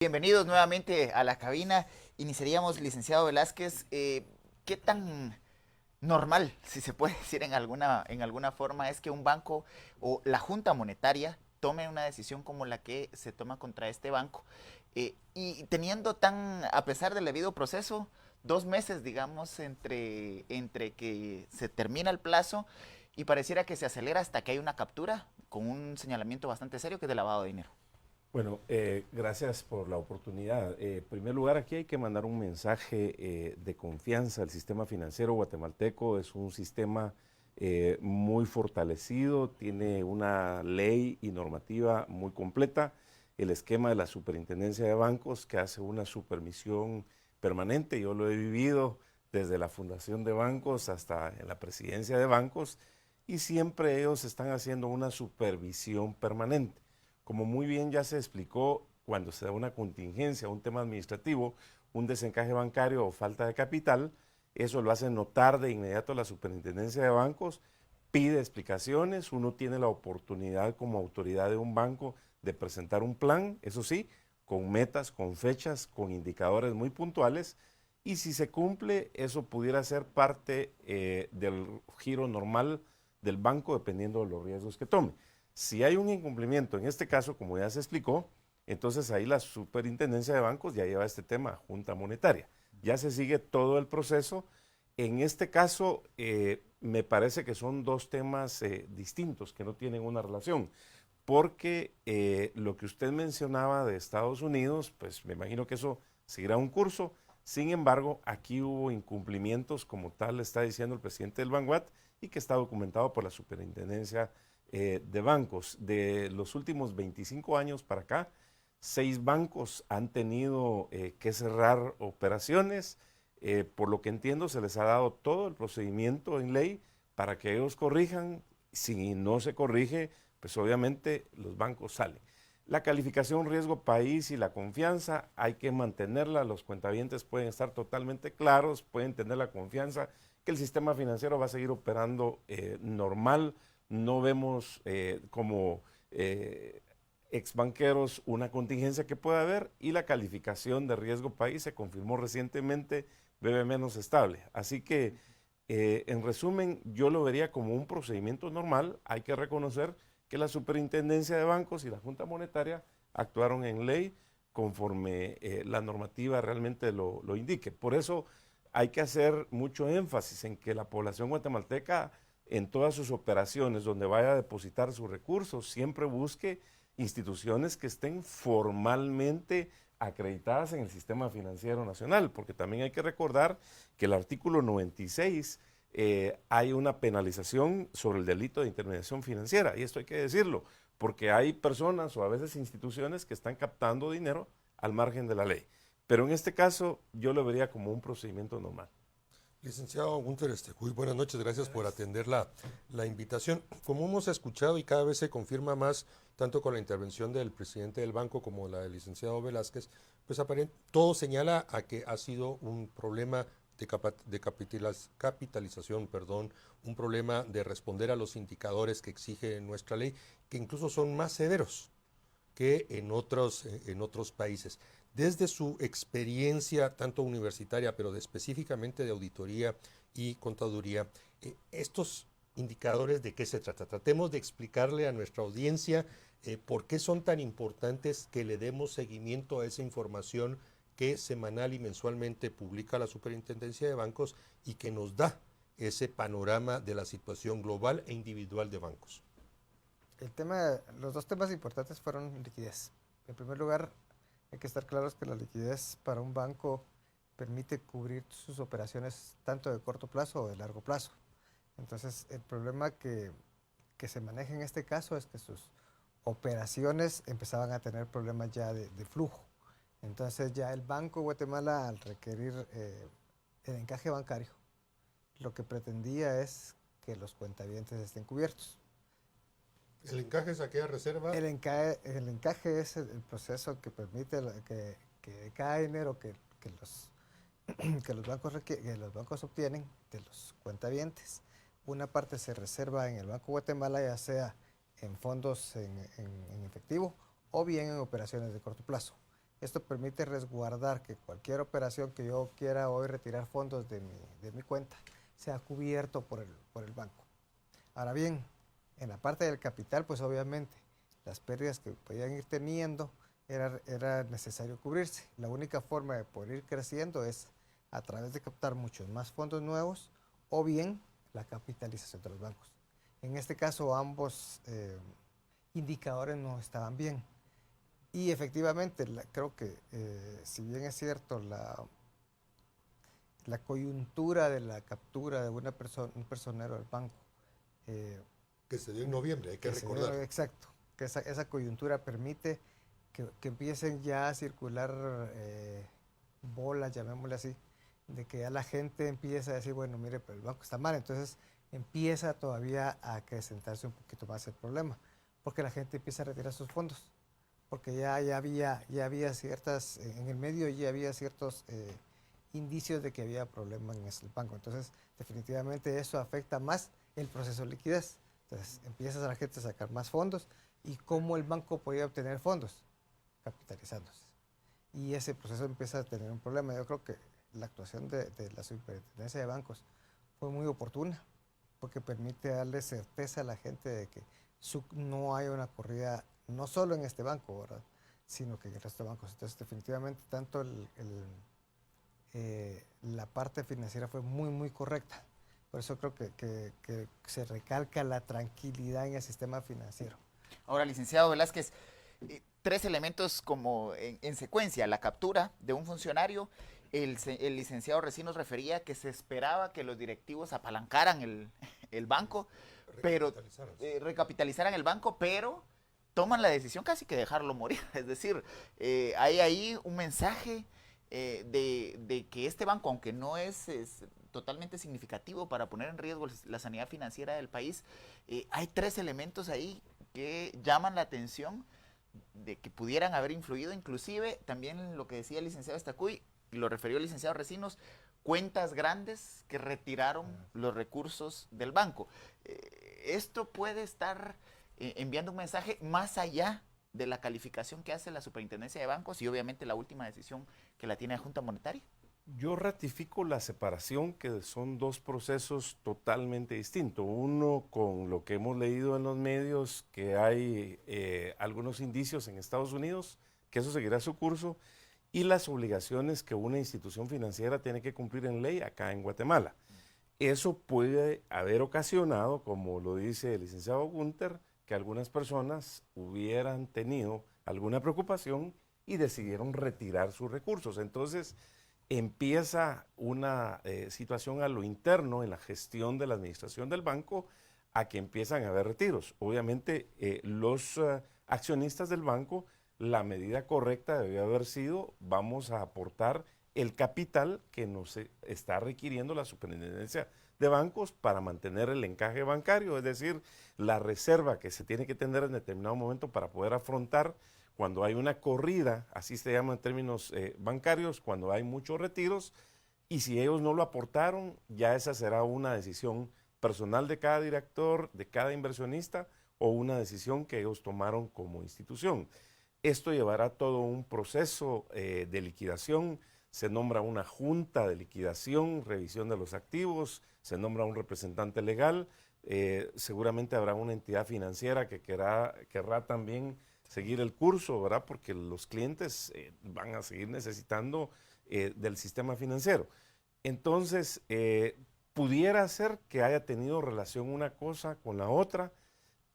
Bienvenidos nuevamente a la cabina. Iniciaríamos, licenciado Velázquez, ¿qué tan normal, si se puede decir en alguna forma, es que un banco o la Junta Monetaria tome una decisión como la que se toma contra este banco? Y teniendo a pesar del debido proceso, 2 meses, digamos, entre que se termina el plazo y pareciera que se acelera hasta que hay una captura con un señalamiento bastante serio que es de lavado de dinero. Bueno, gracias por la oportunidad. En primer lugar, aquí hay que mandar un mensaje de confianza. El sistema financiero guatemalteco es un sistema muy fortalecido, tiene una ley y normativa muy completa. El esquema de la Superintendencia de Bancos, que hace una supervisión permanente, yo lo he vivido desde la fundación de bancos hasta en la presidencia de bancos, y siempre ellos están haciendo una supervisión permanente. Como muy bien ya se explicó, cuando se da una contingencia, un tema administrativo, un desencaje bancario o falta de capital, eso lo hace notar de inmediato la Superintendencia de Bancos, pide explicaciones, uno tiene la oportunidad como autoridad de un banco de presentar un plan, eso sí, con metas, con fechas, con indicadores muy puntuales, y si se cumple, eso pudiera ser parte del giro normal del banco dependiendo de los riesgos que tome. Si hay un incumplimiento, en este caso, como ya se explicó, entonces ahí la Superintendencia de Bancos ya lleva este tema a Junta Monetaria. Ya se sigue todo el proceso. En este caso, me parece que son dos temas distintos, que no tienen una relación, porque lo que usted mencionaba de Estados Unidos, pues me imagino que eso seguirá un curso. Sin embargo, aquí hubo incumplimientos, como tal está diciendo el presidente del Banguat, y que está documentado por la Superintendencia de Bancos. De los últimos 25 años para acá, 6 bancos han tenido que cerrar operaciones. Por lo que entiendo, se les ha dado todo el procedimiento en ley para que ellos corrijan. Si no se corrige, pues obviamente los bancos salen. La calificación riesgo país y la confianza hay que mantenerla. Los cuentavientes pueden estar totalmente claros, pueden tener la confianza que el sistema financiero va a seguir operando normal. No vemos como exbanqueros una contingencia que pueda haber, y la calificación de riesgo país se confirmó recientemente BB menos estable. Así que, en resumen, yo lo vería como un procedimiento normal. Hay que reconocer que la Superintendencia de Bancos y la Junta Monetaria actuaron en ley conforme la normativa realmente lo indique. Por eso hay que hacer mucho énfasis en que la población guatemalteca, en todas sus operaciones donde vaya a depositar sus recursos, siempre busque instituciones que estén formalmente acreditadas en el sistema financiero nacional, porque también hay que recordar que el artículo 96 hay una penalización sobre el delito de intermediación financiera, y esto hay que decirlo, porque hay personas o a veces instituciones que están captando dinero al margen de la ley. Pero en este caso yo lo vería como un procedimiento normal. Licenciado Gunter Estecuy, buenas noches, gracias por atender la invitación. Como hemos escuchado y cada vez se confirma más, tanto con la intervención del presidente del banco como la del licenciado Velázquez, pues todo señala a que ha sido un problema de capitalización, perdón, un problema de responder a los indicadores que exige nuestra ley, que incluso son más severos que en otros países. Desde su experiencia, tanto universitaria, pero específicamente de auditoría y contaduría, estos indicadores de qué se trata. Tratemos de explicarle a nuestra audiencia por qué son tan importantes que le demos seguimiento a esa información que semanal y mensualmente publica la Superintendencia de Bancos y que nos da ese panorama de la situación global e individual de bancos. Los dos temas importantes fueron liquidez. En primer lugar, hay que estar claros que la liquidez para un banco permite cubrir sus operaciones tanto de corto plazo o de largo plazo. Entonces, el problema que se maneja en este caso es que sus operaciones empezaban a tener problemas ya de flujo. Entonces, ya el Banco de Guatemala, al requerir el encaje bancario, lo que pretendía es que los cuentavientes estén cubiertos. ¿El encaje es aquella reserva? El encaje es el proceso que permite que cada dinero que los bancos obtienen de los cuentavientes, una parte se reserva en el Banco de Guatemala, ya sea en fondos en efectivo o bien en operaciones de corto plazo. Esto permite resguardar que cualquier operación que yo quiera hoy retirar fondos de mi cuenta sea cubierto por el banco. Ahora bien, en la parte del capital, pues obviamente las pérdidas que podían ir teniendo era necesario cubrirse. La única forma de poder ir creciendo es a través de captar muchos más fondos nuevos o bien la capitalización de los bancos. En este caso, ambos indicadores no estaban bien. Y efectivamente, creo que si bien es cierto, la coyuntura de la captura de un personero del banco, que se dio en noviembre, hay que recordar. Exacto, que esa coyuntura permite que empiecen ya a circular bolas, llamémosle así, de que ya la gente empieza a decir, bueno, mire, pero el banco está mal, entonces empieza todavía a acrecentarse un poquito más el problema, porque la gente empieza a retirar sus fondos, porque ya había ciertas, en el medio ya había ciertos indicios de que había problemas en el banco, entonces definitivamente eso afecta más el proceso de liquidez. Entonces empieza la gente a sacar más fondos y cómo el banco podía obtener fondos, capitalizándose. Y ese proceso empieza a tener un problema. Yo creo que la actuación de la Superintendencia de Bancos fue muy oportuna porque permite darle certeza a la gente de que no hay una corrida, no solo en este banco, ¿verdad?, sino que en el resto de bancos. Entonces definitivamente tanto la parte financiera fue muy, muy correcta. Por eso creo que se recalca la tranquilidad en el sistema financiero. Ahora, licenciado Velázquez, 3 elementos como en secuencia: la captura de un funcionario. El licenciado recién nos refería que se esperaba que los directivos apalancaran el banco, pero recapitalizaran el banco, pero toman la decisión casi que dejarlo morir. Es decir, hay ahí un mensaje de que este banco, aunque no es totalmente significativo para poner en riesgo la sanidad financiera del país, hay 3 elementos ahí que llaman la atención de que pudieran haber influido, inclusive también lo que decía el licenciado Estacuy, y lo refirió el licenciado Recinos, cuentas grandes que retiraron los recursos del banco. Esto puede estar enviando un mensaje más allá de la calificación que hace la Superintendencia de Bancos y obviamente la última decisión que la tiene la Junta Monetaria. Yo ratifico la separación, que son 2 procesos totalmente distintos. Uno con lo que hemos leído en los medios, que hay algunos indicios en Estados Unidos, que eso seguirá su curso, y las obligaciones que una institución financiera tiene que cumplir en ley acá en Guatemala. Eso puede haber ocasionado, como lo dice el licenciado Gunter, que algunas personas hubieran tenido alguna preocupación y decidieron retirar sus recursos. Entonces, empieza una situación a lo interno en la gestión de la administración del banco, a que empiezan a haber retiros. Obviamente, los accionistas del banco, la medida correcta debió haber sido: vamos a aportar el capital que nos está requiriendo la Superintendencia de Bancos para mantener el encaje bancario, es decir, la reserva que se tiene que tener en determinado momento para poder afrontar cuando hay una corrida, así se llama en términos bancarios, cuando hay muchos retiros, y si ellos no lo aportaron, ya esa será una decisión personal de cada director, de cada inversionista, o una decisión que ellos tomaron como institución. Esto llevará todo un proceso de liquidación. Se nombra una junta de liquidación, revisión de los activos, se nombra un representante legal, seguramente habrá una entidad financiera que querrá también seguir el curso, ¿verdad?, porque los clientes van a seguir necesitando del sistema financiero. Entonces, pudiera ser que haya tenido relación una cosa con la otra.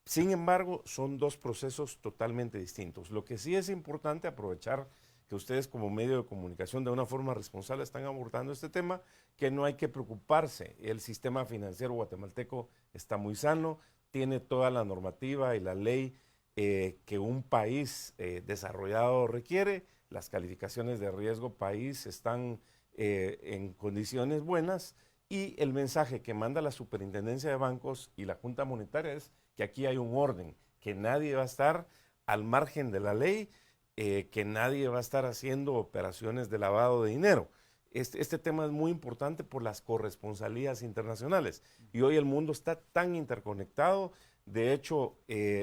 Sin embargo, son 2 procesos totalmente distintos. Lo que sí es importante aprovechar que ustedes como medio de comunicación de una forma responsable están abordando este tema, que no hay que preocuparse. El sistema financiero guatemalteco está muy sano, tiene toda la normativa y la ley que un país desarrollado requiere. Las calificaciones de riesgo país están en condiciones buenas, y el mensaje que manda la Superintendencia de Bancos y la Junta Monetaria es que aquí hay un orden, que nadie va a estar al margen de la ley, que nadie va a estar haciendo operaciones de lavado de dinero. Este tema es muy importante por las corresponsalías internacionales, y hoy el mundo está tan interconectado. De hecho,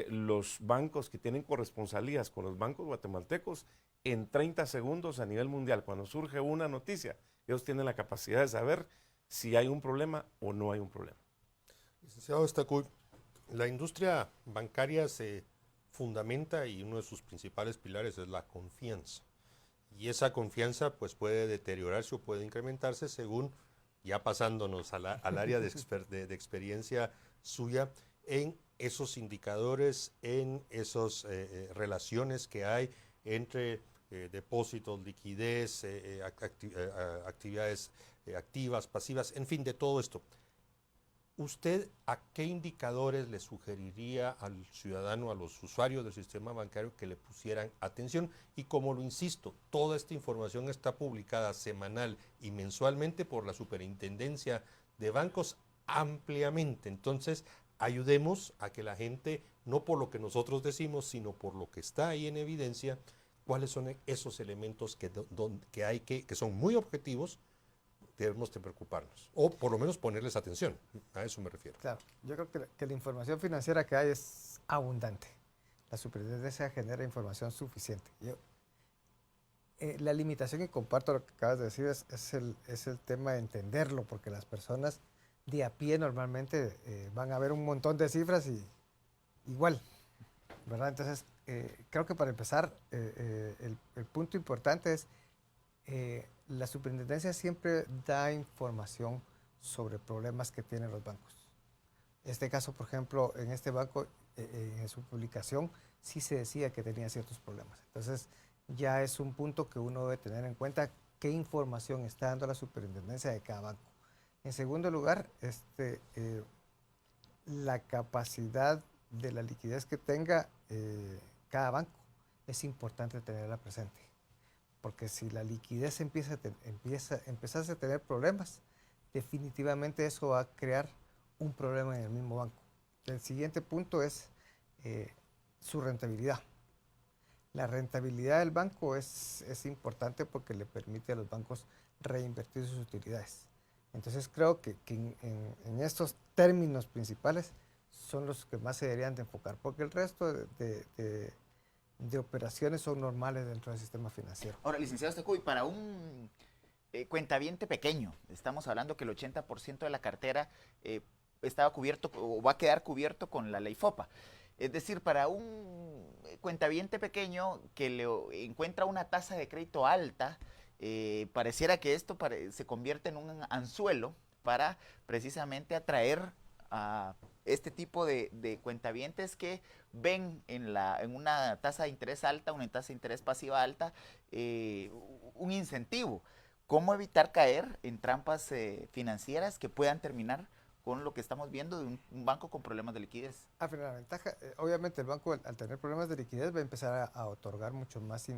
los bancos que tienen corresponsalías con los bancos guatemaltecos en 30 segundos a nivel mundial. Cuando surge una noticia, ellos tienen la capacidad de saber si hay un problema o no hay un problema. Licenciado Estacuy, la industria bancaria se fundamenta y uno de sus principales pilares es la confianza. Y esa confianza pues puede deteriorarse o puede incrementarse según, ya pasándonos al área de experiencia suya, en esos indicadores, en esas relaciones que hay entre depósitos, liquidez, actividades activas, pasivas, en fin, de todo esto. ¿Usted a qué indicadores le sugeriría al ciudadano, a los usuarios del sistema bancario que le pusieran atención? Y como lo insisto, toda esta información está publicada semanal y mensualmente por la Superintendencia de Bancos ampliamente. Entonces, ayudemos a que la gente, no por lo que nosotros decimos, sino por lo que está ahí en evidencia, cuáles son esos elementos que son muy objetivos, debemos de preocuparnos, o por lo menos ponerles atención, a eso me refiero. Claro, yo creo que la información financiera que hay es abundante. La superintendencia genera información suficiente. La limitación, y comparto lo que acabas de decir, es el tema de entenderlo, porque las personas de a pie normalmente van a ver un montón de cifras y igual, ¿verdad? Entonces, creo que para empezar, el punto importante es la superintendencia siempre da información sobre problemas que tienen los bancos. En este caso, por ejemplo, en este banco, en su publicación, sí se decía que tenía ciertos problemas. Entonces, ya es un punto que uno debe tener en cuenta qué información está dando la superintendencia de cada banco. En segundo lugar, la capacidad de la liquidez que tenga cada banco es importante tenerla presente. Porque si la liquidez empezase a tener problemas, definitivamente eso va a crear un problema en el mismo banco. El siguiente punto es su rentabilidad. La rentabilidad del banco es importante porque le permite a los bancos reinvertir sus utilidades. Entonces creo que en estos términos principales son los que más se deberían de enfocar, porque el resto de operaciones son normales dentro del sistema financiero. Ahora, licenciado Estacuy, para un cuentaviente pequeño, estamos hablando que el 80% de la cartera estaba cubierto o va a quedar cubierto con la ley FOPA. Es decir, para un cuentaviente pequeño que le encuentra una tasa de crédito alta, pareciera que esto se convierte en un anzuelo para precisamente atraer a este tipo de cuentavientes que ven en una tasa de interés alta, una tasa de interés pasiva alta, un incentivo. ¿Cómo evitar caer en trampas financieras que puedan terminar con lo que estamos viendo de un banco con problemas de liquidez? Al final, la ventaja, obviamente el banco al tener problemas de liquidez va a empezar a otorgar mucho más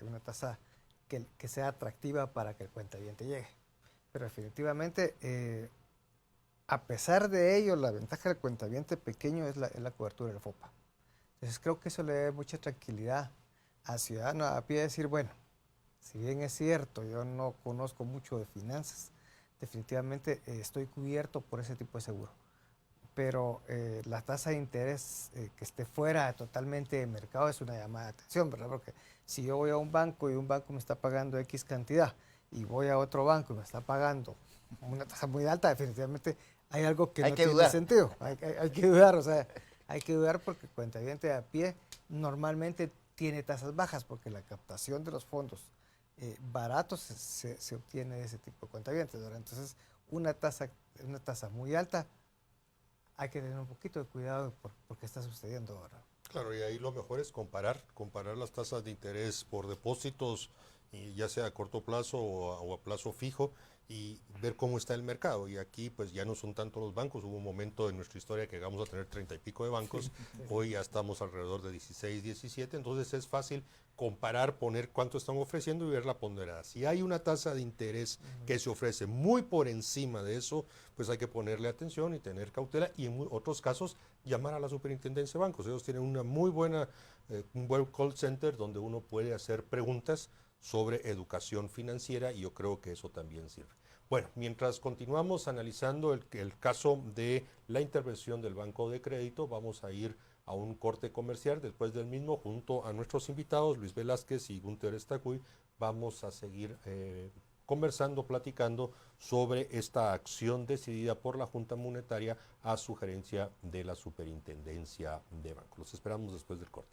una tasa que sea atractiva para que el cuentaviente llegue. Pero definitivamente, a pesar de ello, la ventaja del cuentaviente pequeño es la cobertura del FOPA. Entonces creo que eso le da mucha tranquilidad al ciudadano a pie de decir, bueno, si bien es cierto, yo no conozco mucho de finanzas, definitivamente estoy cubierto por ese tipo de seguro. Pero la tasa de interés que esté fuera totalmente de mercado es una llamada de atención, ¿verdad? Porque si yo voy a un banco y un banco me está pagando X cantidad y voy a otro banco y me está pagando una tasa muy alta, definitivamente hay algo que no tiene sentido. Hay que dudar, o sea, hay que dudar porque el cuentaviente de a pie normalmente tiene tasas bajas porque la captación de los fondos baratos se obtiene de ese tipo de cuentavientes, ¿verdad? Entonces, una tasa muy alta, hay que tener un poquito de cuidado por qué está sucediendo ahora. Claro, y ahí lo mejor es comparar las tasas de interés por depósitos, y ya sea a corto plazo o a plazo fijo, y ver cómo está el mercado. Y aquí pues ya no son tanto los bancos, hubo un momento en nuestra historia que llegamos a tener 30 y pico de bancos, hoy ya estamos alrededor de 16, 17, entonces es fácil comparar, poner cuánto están ofreciendo y ver la ponderada. Si hay una tasa de interés que se ofrece muy por encima de eso, pues hay que ponerle atención y tener cautela, y en otros casos llamar a la Superintendencia de Bancos. Ellos tienen una muy buena, un buen call center donde uno puede hacer preguntas sobre educación financiera, y yo creo que eso también sirve. Bueno, mientras continuamos analizando el caso de la intervención del Banco de Crédito, vamos a ir a un corte comercial. Después del mismo, junto a nuestros invitados, Luis Velázquez y Gunter Estacuy, vamos a seguir conversando, platicando sobre esta acción decidida por la Junta Monetaria a sugerencia de la Superintendencia de Bancos. Los esperamos después del corte.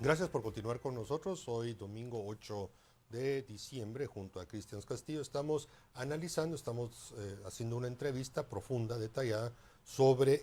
Gracias por continuar con nosotros. Hoy, domingo 8 de diciembre, junto a Cristian Castillo, estamos analizando, haciendo una entrevista profunda, detallada, sobre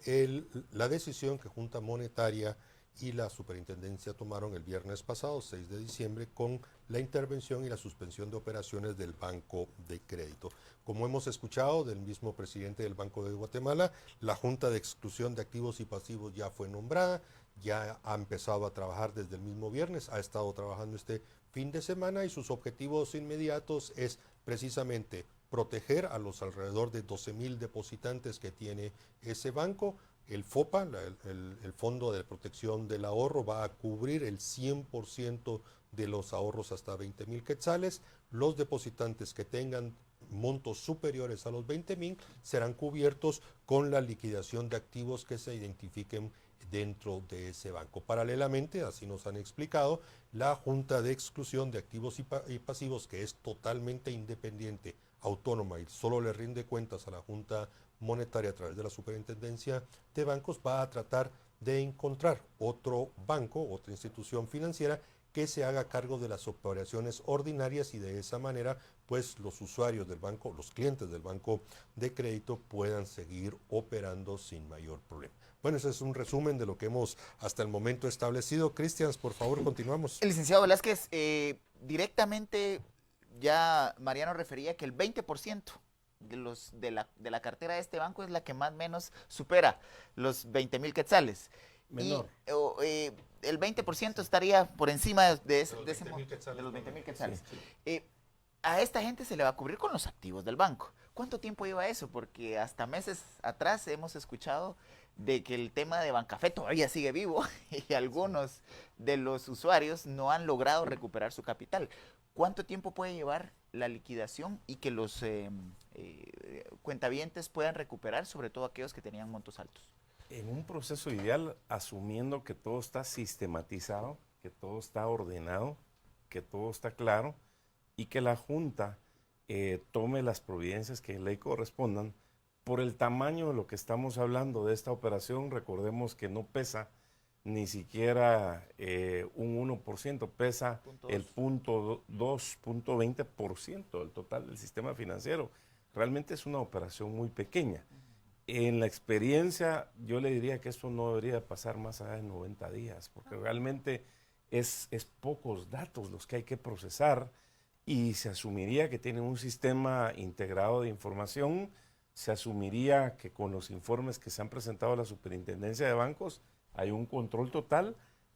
la decisión que Junta Monetaria y la Superintendencia tomaron el viernes pasado, 6 de diciembre, con la intervención y la suspensión de operaciones del Banco de Crédito. Como hemos escuchado del mismo presidente del Banco de Guatemala, la Junta de Exclusión de Activos y Pasivos ya fue nombrada, ya ha empezado a trabajar desde el mismo viernes, ha estado trabajando este fin de semana y sus objetivos inmediatos es precisamente proteger a los alrededor de 12,000 depositantes que tiene ese banco. El FOPA, el Fondo de Protección del Ahorro, va a cubrir el 100% de los ahorros hasta 20,000 quetzales. Los depositantes que tengan montos superiores a los 20,000 serán cubiertos con la liquidación de activos que se identifiquen dentro de ese banco. Paralelamente, así nos han explicado, la Junta de Exclusión de Activos y Pasivos, que es totalmente independiente, autónoma y solo le rinde cuentas a la Junta Monetaria a través de la Superintendencia de Bancos, va a tratar de encontrar otro banco, otra institución financiera que se haga cargo de las operaciones ordinarias y de esa manera pues los usuarios del banco, los clientes del banco de crédito puedan seguir operando sin mayor problema. Bueno, ese es un resumen de lo que hemos hasta el momento establecido. Cristian, por favor, continuamos. El licenciado Velázquez, directamente ya Mariano refería que el 20% de la cartera de este banco es la que más o menos supera los 20,000 quetzales. Menor. Y el 20% estaría por encima de los 20,000 quetzales. Sí. A esta gente se le va a cubrir con los activos del banco. ¿Cuánto tiempo lleva eso? Porque hasta meses atrás hemos escuchado de que el tema de Bancafé todavía sigue vivo y algunos de los usuarios no han logrado recuperar su capital. ¿Cuánto tiempo puede llevar la liquidación y que los cuentavientes puedan recuperar, sobre todo aquellos que tenían montos altos? En un proceso ideal, asumiendo que todo está sistematizado, que todo está ordenado, que todo está claro y que la Junta tome las providencias que en ley correspondan. Por el tamaño de lo que estamos hablando de esta operación, recordemos que no pesa ni siquiera un 1%, pesa el 0.20% del total del sistema financiero. Realmente es una operación muy pequeña. En la experiencia, yo le diría que esto no debería pasar más allá de 90 días, porque realmente es pocos datos los que hay que procesar y se asumiría que tienen un sistema integrado de información, se asumiría que con los informes que se han presentado a la Superintendencia de Bancos hay un control total,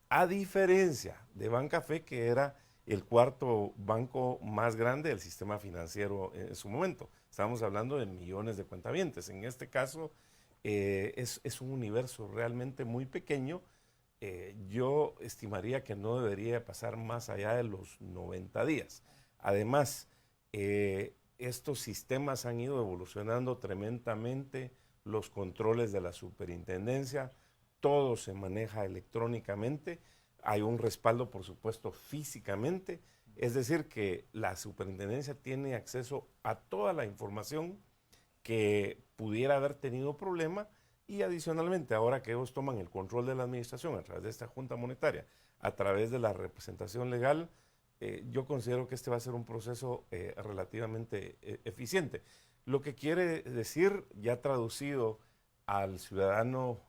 a diferencia de Bancafé, que era el cuarto banco más grande del sistema financiero en su momento. Estamos hablando de millones de cuentavientes. En este caso es un universo realmente muy pequeño. Yo estimaría que no debería pasar más allá de los 90 días. Además, estos sistemas han ido evolucionando tremendamente, los controles de la superintendencia, todo se maneja electrónicamente, hay un respaldo, por supuesto, físicamente, es decir, que la superintendencia tiene acceso a toda la información que pudiera haber tenido problema y adicionalmente, ahora que ellos toman el control de la administración a través de esta Junta Monetaria, a través de la representación legal, yo considero que este va a ser un proceso relativamente eficiente. Lo que quiere decir, ya traducido al ciudadano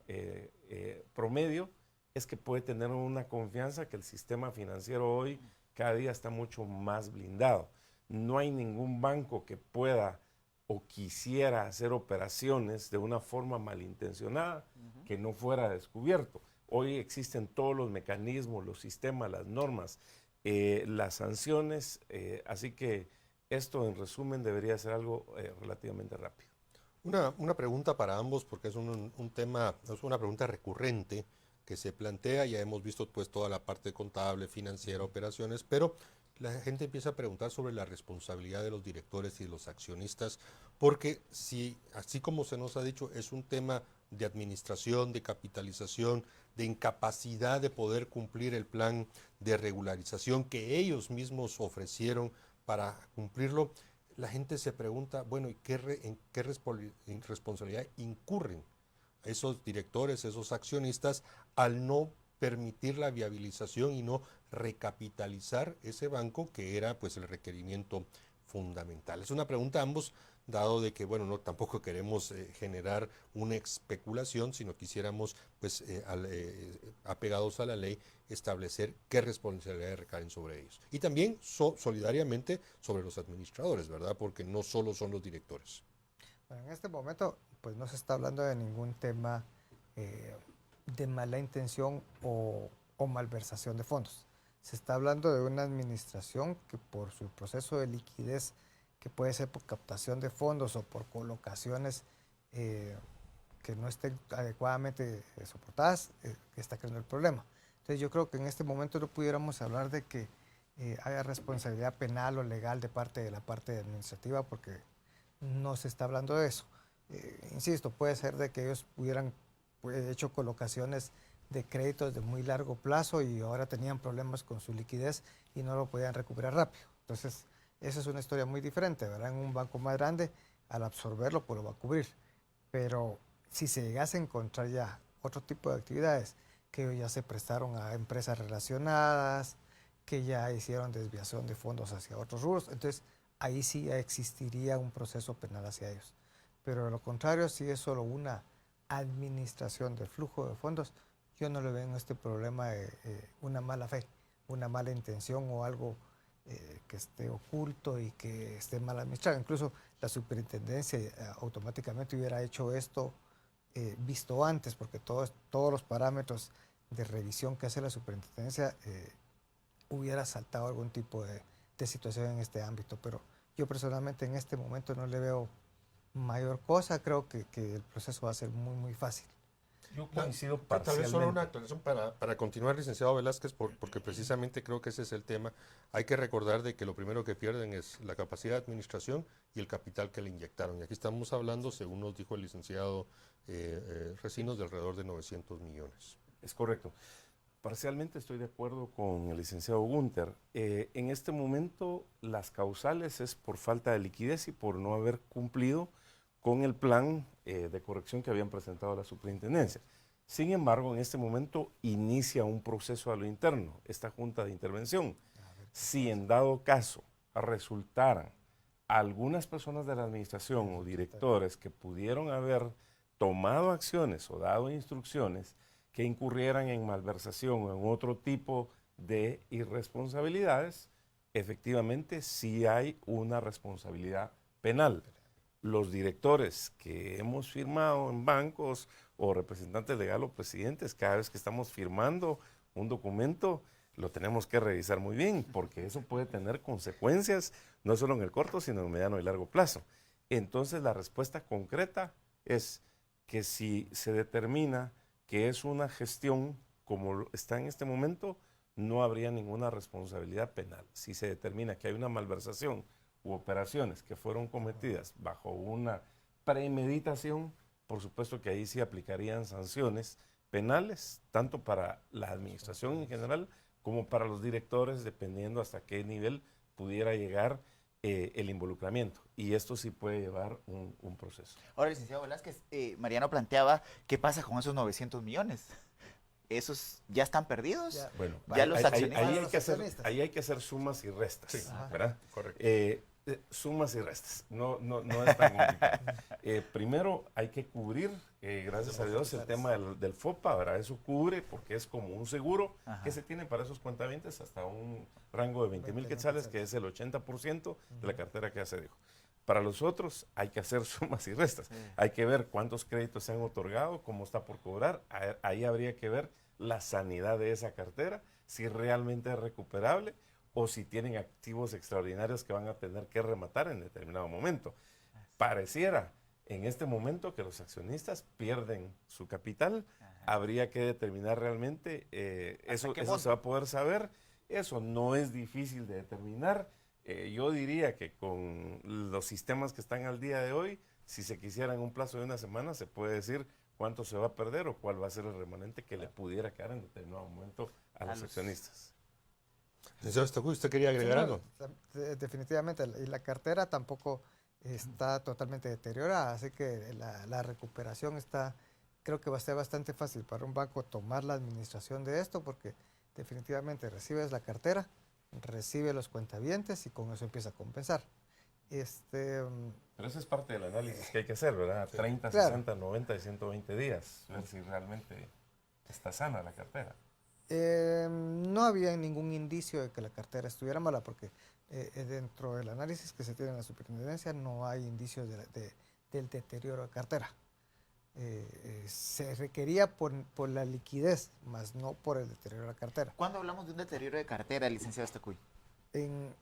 promedio, es que puede tener una confianza que el sistema financiero hoy cada día está mucho más blindado. No hay ningún banco que pueda o quisiera hacer operaciones de una forma malintencionada que no fuera descubierto. Hoy existen todos los mecanismos, los sistemas, las normas, las sanciones, así que esto en resumen debería ser algo relativamente rápido. Una pregunta para ambos, porque es un tema, es una pregunta recurrente que se plantea. Ya hemos visto pues toda la parte contable, financiera, operaciones, pero la gente empieza a preguntar sobre la responsabilidad de los directores y de los accionistas, porque si, así como se nos ha dicho, es un tema de administración, de capitalización, de incapacidad de poder cumplir el plan de regularización que ellos mismos ofrecieron para cumplirlo, la gente se pregunta, bueno, ¿y en qué responsabilidad incurren esos directores, esos accionistas, al no permitir la viabilización y no recapitalizar ese banco que era pues el requerimiento fundamental? Es una pregunta a ambos, dado de que, bueno, no tampoco queremos generar una especulación, sino quisiéramos, pues, apegados a la ley, establecer qué responsabilidades recaen sobre ellos. Y también solidariamente sobre los administradores, ¿verdad? Porque no solo son los directores. Bueno, en este momento, pues no se está hablando de ningún tema de mala intención o malversación de fondos. Se está hablando de una administración que por su proceso de liquidez, que puede ser por captación de fondos o por colocaciones que no estén adecuadamente soportadas, está creando el problema. Entonces yo creo que en este momento no pudiéramos hablar de que haya responsabilidad penal o legal de parte de la parte administrativa, porque no se está hablando de eso. Insisto, puede ser de que ellos hubieran hecho colocaciones de créditos de muy largo plazo y ahora tenían problemas con su liquidez y no lo podían recuperar rápido. Entonces, esa es una historia muy diferente, ¿verdad? En un banco más grande, al absorberlo, pues lo va a cubrir. Pero si se llegase a encontrar ya otro tipo de actividades, que ya se prestaron a empresas relacionadas, que ya hicieron desviación de fondos hacia otros rubros, entonces ahí sí ya existiría un proceso penal hacia ellos. Pero de lo contrario, si es solo una administración del flujo de fondos, yo no le veo en este problema una mala fe, una mala intención o algo que esté oculto y que esté mal administrado. Incluso la superintendencia automáticamente hubiera hecho esto visto antes, porque todos los parámetros de revisión que hace la superintendencia hubiera saltado algún tipo de situación en este ámbito. Pero yo personalmente en este momento no le veo mayor cosa. Creo que el proceso va a ser muy, muy fácil. Yo coincido Tal vez parcialmente. solo una aclaración para continuar, licenciado Velázquez, porque precisamente creo que ese es el tema. Hay que recordar de que lo primero que pierden es la capacidad de administración y el capital que le inyectaron. Y aquí estamos hablando, según nos dijo el licenciado Recinos, de alrededor de 900 millones. Es correcto. Parcialmente estoy de acuerdo con el licenciado Gunter. En este momento las causales es por falta de liquidez y por no haber cumplido con el plan de corrección que habían presentado a la superintendencia. Sin embargo, en este momento inicia un proceso a lo interno, esta junta de intervención. Si en dado caso resultaran algunas personas de la administración o directores que pudieron haber tomado acciones o dado instrucciones que incurrieran en malversación o en otro tipo de irresponsabilidades, efectivamente sí hay una responsabilidad penal. Los directores que hemos firmado en bancos o representantes legales o presidentes, cada vez que estamos firmando un documento, lo tenemos que revisar muy bien, porque eso puede tener consecuencias, no solo en el corto, sino en el mediano y largo plazo. Entonces, la respuesta concreta es que si se determina que es una gestión como está en este momento, no habría ninguna responsabilidad penal. Si se determina que hay una malversación u operaciones que fueron cometidas bajo una premeditación, por supuesto que ahí sí aplicarían sanciones penales, tanto para la administración en general como para los directores, dependiendo hasta qué nivel pudiera llegar el involucramiento. Y esto sí puede llevar un proceso. Ahora, licenciado Velázquez, Mariano planteaba, ¿qué pasa con esos 900 millones? ¿Esos ya están perdidos? Ya. Bueno, Ya los accionistas. ahí hay que hacer sumas y restas, Sí, ¿verdad? Correcto. Sumas y restas, no es tan complicado. Primero hay que cubrir, gracias a Dios, el tema del FOPA, ¿verdad? Eso cubre porque es como un seguro que se tiene para esos cuentavientes hasta un rango de 20,000 quetzales, que es el 80% de la cartera que ya se dijo. Para los otros hay que hacer sumas y restas. Hay que ver cuántos créditos se han otorgado, cómo está por cobrar. Ahí habría que ver la sanidad de esa cartera, si realmente es recuperable o si tienen activos extraordinarios que van a tener que rematar en determinado momento. Pareciera En este momento que los accionistas pierden su capital, Ajá. habría que determinar realmente, eso se va a poder saber, eso no es difícil de determinar. Yo diría que con los sistemas que están al día de hoy, si se quisiera en un plazo de una semana, se puede decir cuánto se va a perder o cuál va a ser el remanente que le pudiera quedar en determinado momento a los accionistas. Licenciado Stacui, ¿usted quería agregar algo? Definitivamente, y la cartera tampoco está totalmente deteriorada, así que la recuperación creo que va a ser bastante fácil para un banco tomar la administración de esto, porque definitivamente recibes la cartera, recibe los cuentavientes y con eso empieza a compensar. Pero eso es parte del análisis que hay que hacer, ¿verdad? 30, claro. 60, 90 y 120 días, ver si realmente está sana la cartera. No había ningún indicio de que la cartera estuviera mala, porque dentro del análisis que se tiene en la superintendencia no hay indicios del deterioro de cartera. Se requería por la liquidez, más no por el deterioro de la cartera. ¿Cuándo hablamos de un deterioro de cartera, licenciado Stacui? En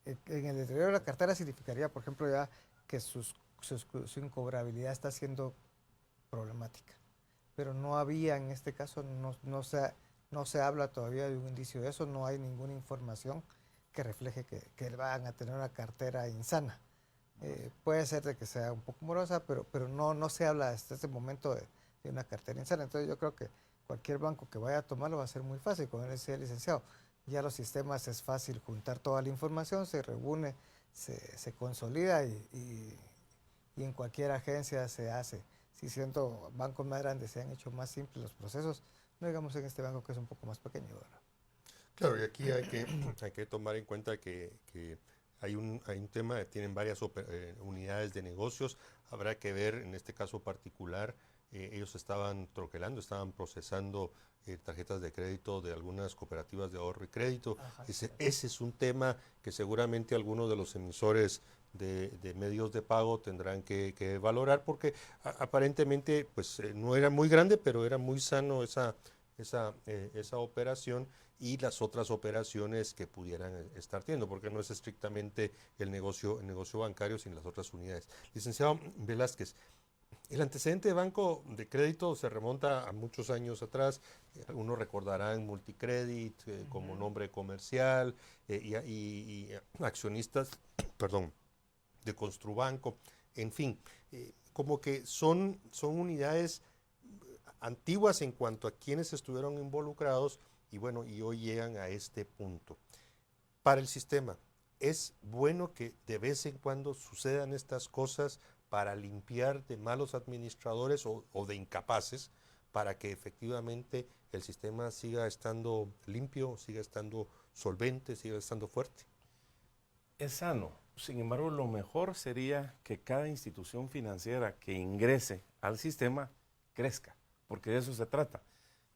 el deterioro de la cartera significaría, por ejemplo, ya que su incobrabilidad está siendo problemática. Pero no había, en este caso, no se habla todavía de un indicio de eso, no hay ninguna información que refleje que van a tener una cartera insana. Puede ser de que sea un poco morosa, pero no se habla hasta este momento de una cartera insana. Entonces yo creo que cualquier banco que vaya a tomarlo va a ser muy fácil, como decía el licenciado. Ya los sistemas es fácil juntar toda la información, se reúne, se consolida y en cualquier agencia se hace. Si siendo bancos más grandes se han hecho más simples los procesos, no digamos en este banco que es un poco más pequeño, ¿verdad? Claro, y aquí hay que tomar en cuenta que hay un tema, tienen varias unidades de negocios, habrá que ver en este caso particular, ellos estaban troquelando, estaban procesando tarjetas de crédito de algunas cooperativas de ahorro y crédito. Ese es un tema que seguramente algunos de los emisores de medios de pago tendrán que valorar, porque aparentemente pues no era muy grande, pero era muy sano esa operación y las otras operaciones que pudieran estar teniendo, porque no es estrictamente el negocio bancario, sino las otras unidades. Licenciado Velázquez, el antecedente de banco de crédito se remonta a muchos años atrás. Uno recordará en Multicredit como nombre comercial y accionistas, perdón, de Construbanco. En fin, como que son unidades antiguas en cuanto a quienes estuvieron involucrados y bueno, y hoy llegan a este punto. Para el sistema, ¿es bueno que de vez en cuando sucedan estas cosas para limpiar de malos administradores o de incapaces, para que efectivamente el sistema siga estando limpio, siga estando solvente, siga estando fuerte? Es sano. Sin embargo, lo mejor sería que cada institución financiera que ingrese al sistema crezca, porque de eso se trata.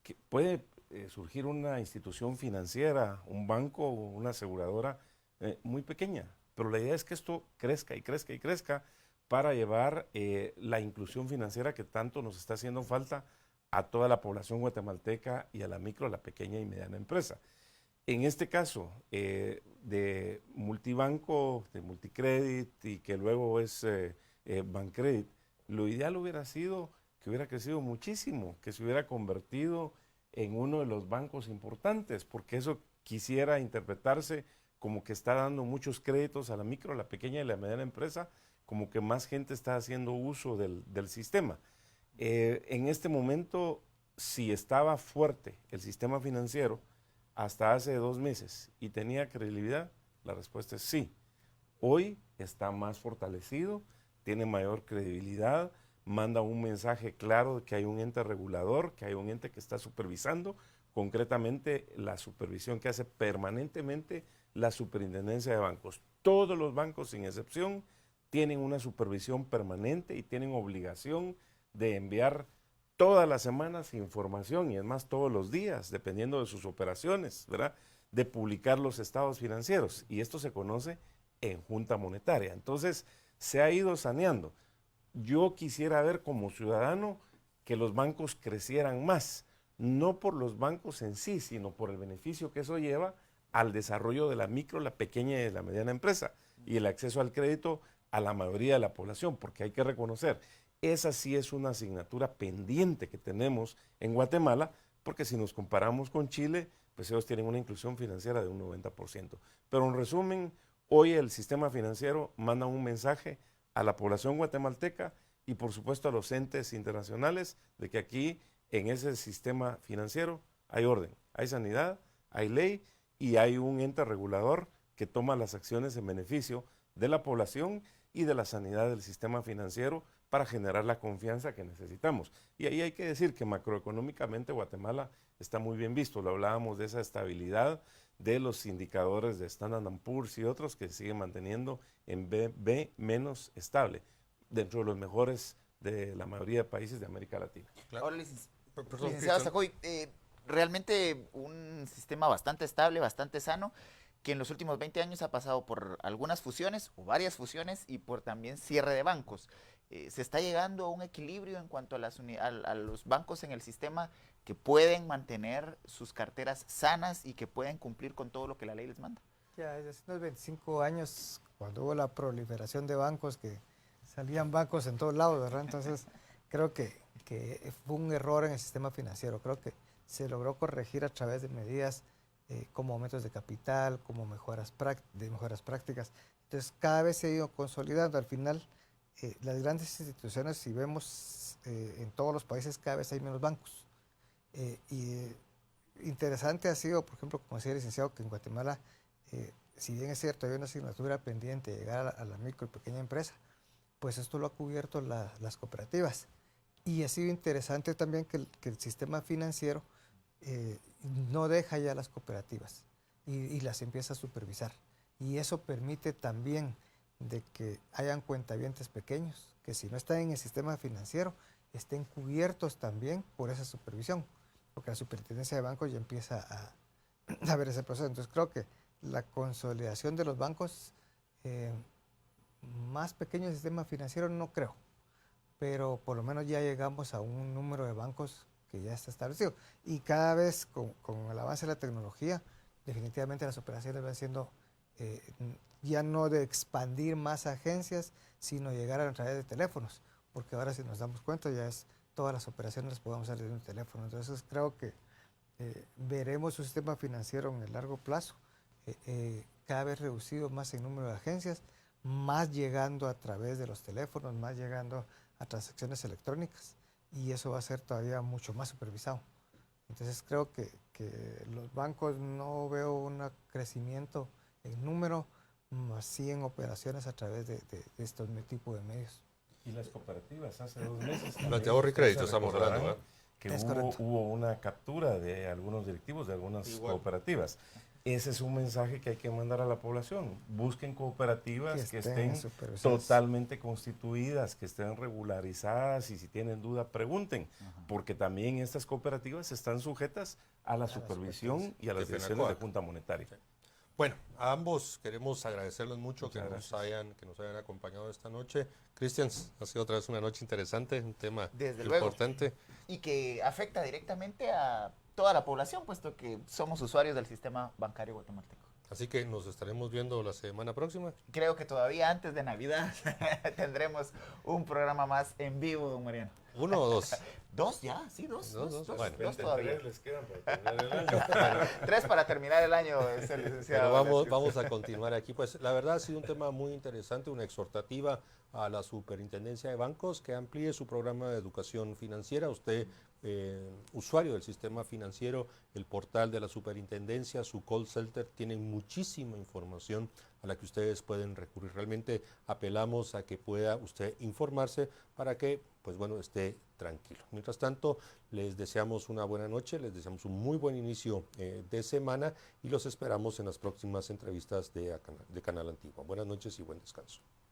Que puede surgir una institución financiera, un banco o una aseguradora muy pequeña, pero la idea es que esto crezca y crezca y crezca para llevar la inclusión financiera que tanto nos está haciendo falta a toda la población guatemalteca y a la micro, la pequeña y mediana empresa. En este caso de multibanco, de Multicredit y que luego es Bancredit, lo ideal hubiera sido que hubiera crecido muchísimo, que se hubiera convertido en uno de los bancos importantes, porque eso quisiera interpretarse como que está dando muchos créditos a la micro, a la pequeña y la mediana empresa, como que más gente está haciendo uso del sistema. En este momento, si estaba fuerte el sistema financiero hasta hace 2 meses y tenía credibilidad, la respuesta es sí. Hoy está más fortalecido, tiene mayor credibilidad, manda un mensaje claro de que hay un ente regulador, que hay un ente que está supervisando, concretamente la supervisión que hace permanentemente la Superintendencia de Bancos. Todos los bancos, sin excepción, tienen una supervisión permanente y tienen obligación de enviar todas las semanas información, y es más todos los días, dependiendo de sus operaciones, ¿verdad?, de publicar los estados financieros, y esto se conoce en Junta Monetaria. Entonces, se ha ido saneando. Yo quisiera ver como ciudadano que los bancos crecieran más, no por los bancos en sí, sino por el beneficio que eso lleva al desarrollo de la micro, la pequeña y la mediana empresa, y el acceso al crédito a la mayoría de la población, porque hay que reconocer, esa sí es una asignatura pendiente que tenemos en Guatemala, porque si nos comparamos con Chile, pues ellos tienen una inclusión financiera de un 90%. Pero en resumen, hoy el sistema financiero manda un mensaje a la población guatemalteca y por supuesto a los entes internacionales de que aquí en ese sistema financiero hay orden, hay sanidad, hay ley y hay un ente regulador que toma las acciones en beneficio de la población y de la sanidad del sistema financiero para generar la confianza que necesitamos. Y ahí hay que decir que macroeconómicamente Guatemala está muy bien visto. Lo hablábamos de esa estabilidad de los indicadores de Standard & Poor's y otros que siguen manteniendo en B menos estable, dentro de los mejores de la mayoría de países de América Latina. Claro. Ahora, Perdón, licenciado Cristian. Sacoy, realmente un sistema bastante estable, bastante sano, que en los últimos 20 años ha pasado por algunas fusiones o varias fusiones y por también cierre de bancos. Se está llegando a un equilibrio en cuanto a, a los bancos en el sistema que pueden mantener sus carteras sanas y que pueden cumplir con todo lo que la ley les manda. Ya desde hace unos 25 años, cuando hubo la proliferación de bancos, que salían bancos en todos lados, ¿verdad? Entonces, creo que fue un error en el sistema financiero. Creo que se logró corregir a través de medidas como aumentos de capital, como mejoras prácticas. Entonces, cada vez se ha ido consolidando. Al final, las grandes instituciones, si vemos en todos los países, cada vez hay menos bancos. Interesante ha sido, por ejemplo, como decía el licenciado, que en Guatemala, si bien es cierto, hay una asignatura pendiente de llegar a la micro y pequeña empresa, pues esto lo ha cubierto las cooperativas. Y ha sido interesante también que el sistema financiero no deja ya las cooperativas y las empieza a supervisar. Y eso permite también de que hayan cuentavientes pequeños, que si no están en el sistema financiero, estén cubiertos también por esa supervisión, porque la superintendencia de bancos ya empieza a ver ese proceso. Entonces creo que la consolidación de los bancos más pequeños del sistema financiero no creo, pero por lo menos ya llegamos a un número de bancos que ya está establecido. Y cada vez con el avance de la tecnología, definitivamente las operaciones van siendo ya no de expandir más agencias, sino llegar a través de teléfonos, porque ahora si nos damos cuenta ya es todas las operaciones las podemos hacer desde un teléfono. Entonces creo que veremos un sistema financiero en el largo plazo cada vez reducido más en número de agencias, más llegando a través de los teléfonos, más llegando a transacciones electrónicas, y eso va a ser todavía mucho más supervisado. Entonces creo que los bancos no veo un crecimiento en número, más sí en operaciones a través de estos tipos de medios. Y las cooperativas, hace 2 meses. Las de ahorro y crédito estamos hablando, ¿verdad? Que Es correcto. hubo una captura de algunos directivos de algunas cooperativas. Ese es un mensaje que hay que mandar a la población. Busquen cooperativas que estén totalmente constituidas, que estén regularizadas, y si tienen duda, pregunten. Porque también estas cooperativas están sujetas a la supervisión y a las decisiones de Junta Monetaria. Bueno, a ambos queremos agradecerles mucho que Muchas nos hayan acompañado esta noche. Cristian, ha sido otra vez una noche interesante, un tema Desde luego. importante. Y que afecta directamente a toda la población, puesto que somos usuarios del sistema bancario guatemalteco. Así que nos estaremos viendo la semana próxima. Creo que todavía antes de Navidad tendremos un programa más en vivo, don Mariano. 1 o 2. ¿Dos ya? Sí, dos. Bueno. Dos todavía. Les quedan para terminar el año. 3 para terminar el año, es el licenciado. Pero Velázquez. vamos a continuar aquí. Pues la verdad ha sido un tema muy interesante, una exhortativa a la Superintendencia de Bancos que amplíe su programa de educación financiera. Usted, usuario del sistema financiero, el portal de la Superintendencia, su call center, tienen muchísima información a la que ustedes pueden recurrir. Realmente apelamos a que pueda usted informarse para que, pues bueno, esté tranquilo. Mientras tanto, les deseamos una buena noche, les deseamos un muy buen inicio de semana y los esperamos en las próximas entrevistas de Canal Antigua. Buenas noches y buen descanso.